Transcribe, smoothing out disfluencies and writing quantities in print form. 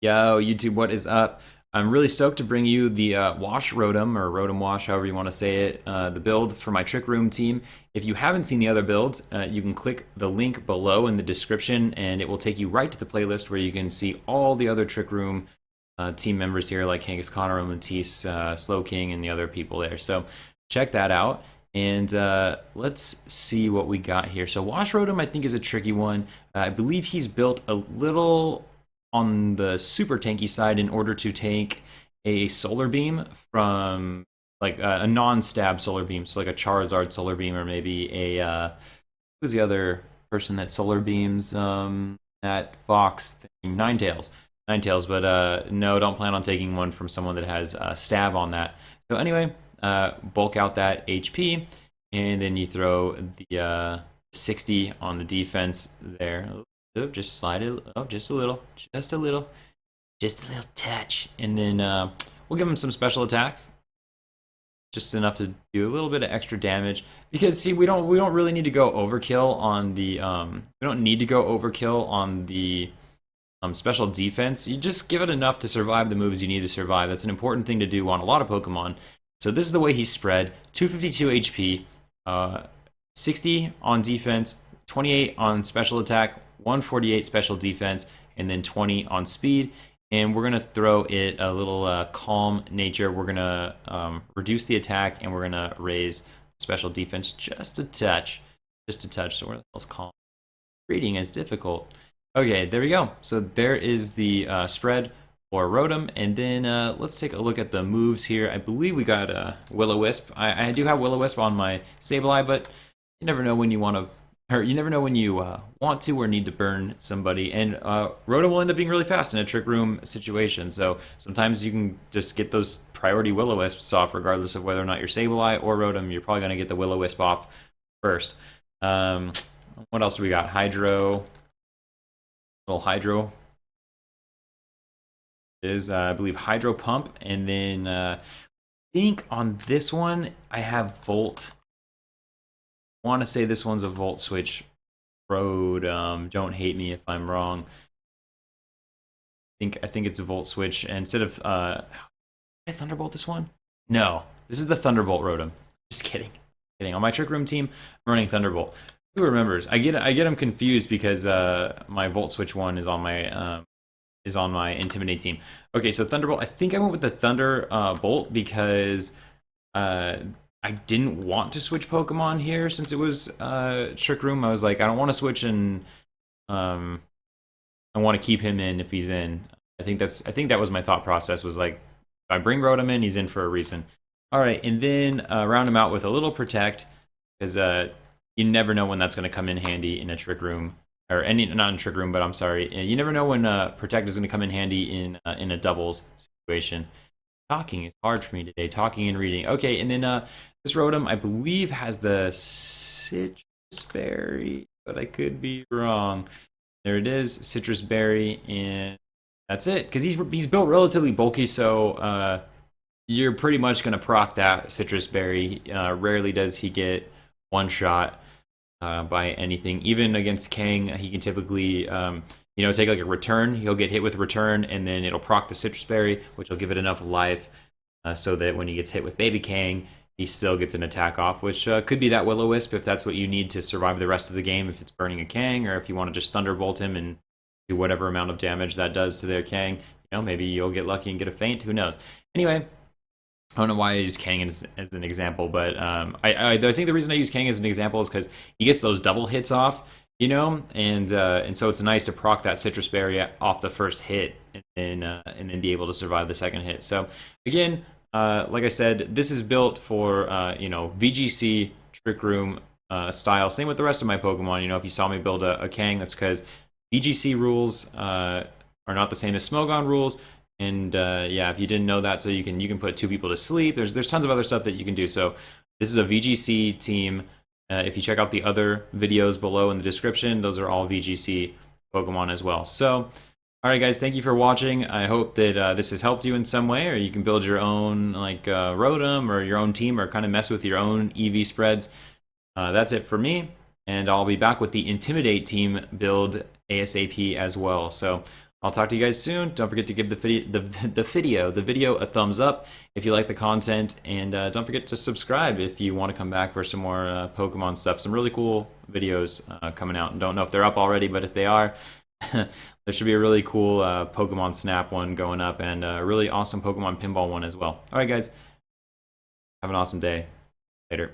Yo, YouTube, what is up? I'm really stoked to bring you the Wash Rotom, or Rotom Wash, however you want to say it, the build for my Trick Room team. If you haven't seen the other builds, you can click the link below in the description, and it will take you right to the playlist where you can see all the other Trick Room team members here, like Kangas Connor, Matisse, Slow King, and the other people there. So check that out. And let's see what we got here. So Wash Rotom, I think, is a tricky one. I believe he's built a little on the super tanky side in order to take a solar beam from like a non-stab solar beam, so like a Charizard solar beam, or maybe a who's the other person that solar beams that Fox thing? Ninetales. But no, don't plan on taking one from someone that has stab on that. So anyway, bulk out that HP, and then you throw the 60 on the defense there. Oh, just slide it. Oh, just a little touch, and then we'll give him some special attack, just enough to do a little bit of extra damage. Because see, we don't really need to go overkill on the special defense. You just give it enough to survive the moves you need to survive. That's an important thing to do on a lot of Pokemon. So this is the way he's spread: 252 HP, 60 on defense, 28 on special attack, 148 special defense, and then 20 on speed. And we're gonna throw it a little calm nature. We're gonna reduce the attack, and we're gonna raise special defense just a touch. So where the hell's calm? Reading is difficult. Okay, there we go. So there is the spread for Rotom, and then let's take a look at the moves here. I believe we got Will-O-Wisp. I do have Will-O-Wisp on my Sableye, but you never know when you want to. Or you never know when you want to or need to burn somebody, and Rotom will end up being really fast in a Trick Room situation. So sometimes you can just get those priority Will-O-Wisps off, regardless of whether or not you're Sableye or Rotom. You're probably going to get the Will-O-Wisp off first. What else do we got? Little Hydro is, I believe, Hydro Pump, and then I think on this one I have Volt. Want to say this one's a Volt Switch Road. Don't hate me if I'm wrong. I think it's a Volt Switch. And instead of did I Thunderbolt this one? No, this is the Thunderbolt Rotom. Just kidding. On my Trick Room team, I'm running Thunderbolt. Who remembers? I get them confused because my Volt Switch one is on my Intimidate team. Okay, so Thunderbolt. I think I went with the Thunderbolt because I didn't want to switch Pokemon here since it was Trick Room. I was like, I don't want to switch, and I want to keep him in if he's in. I think that was my thought process. Was like, if I bring Rotom in, he's in for a reason. All right, and then round him out with a little Protect, because you never know when that's going to come in handy in a Trick Room, or not in Trick Room, but I'm sorry, you never know when Protect is going to come in handy in a doubles situation. Talking is hard for me today. Talking and reading. Okay, and then this Rotom, I believe, has the Citrus Berry, but I could be wrong. There it is, Citrus Berry, and that's it. Because he's built relatively bulky, so you're pretty much going to proc that Citrus Berry. Rarely does he get one shot by anything. Even against Kang, he can typically take like a return. He'll get hit with return, and then it'll proc the Citrus Berry, which will give it enough life so that when he gets hit with Baby Kang, he still gets an attack off, which could be that Will-O-Wisp if that's what you need to survive the rest of the game, if it's burning a Kang, or if you want to just Thunderbolt him and do whatever amount of damage that does to their Kang. Maybe you'll get lucky and get a feint. Who knows? Anyway, I don't know why I use Kang as an example, but I think the reason I use Kang as an example is because he gets those double hits off, and so it's nice to proc that Citrus Berry off the first hit, and then be able to survive the second hit. So again, like I said, this is built for VGC Trick Room style. Same with the rest of my Pokemon. If you saw me build a Kang, that's because VGC rules are not the same as Smogon rules. And yeah, if you didn't know that, so you can put two people to sleep. There's tons of other stuff that you can do. So this is a VGC team. If you check out the other videos below in the description, those are all VGC Pokemon as well. So, all right, guys, thank you for watching. I hope that this has helped you in some way, or you can build your own Rotom or your own team, or kind of mess with your own EV spreads. That's it for me, and I'll be back with the Intimidate team build ASAP as well. So I'll talk to you guys soon. Don't forget to give the video a thumbs up if you like the content, and don't forget to subscribe if you want to come back for some more Pokemon stuff. Some really cool videos coming out. And don't know if they're up already, but if they are, there should be a really cool Pokemon Snap one going up, and a really awesome Pokemon Pinball one as well. All right, guys. Have an awesome day. Later.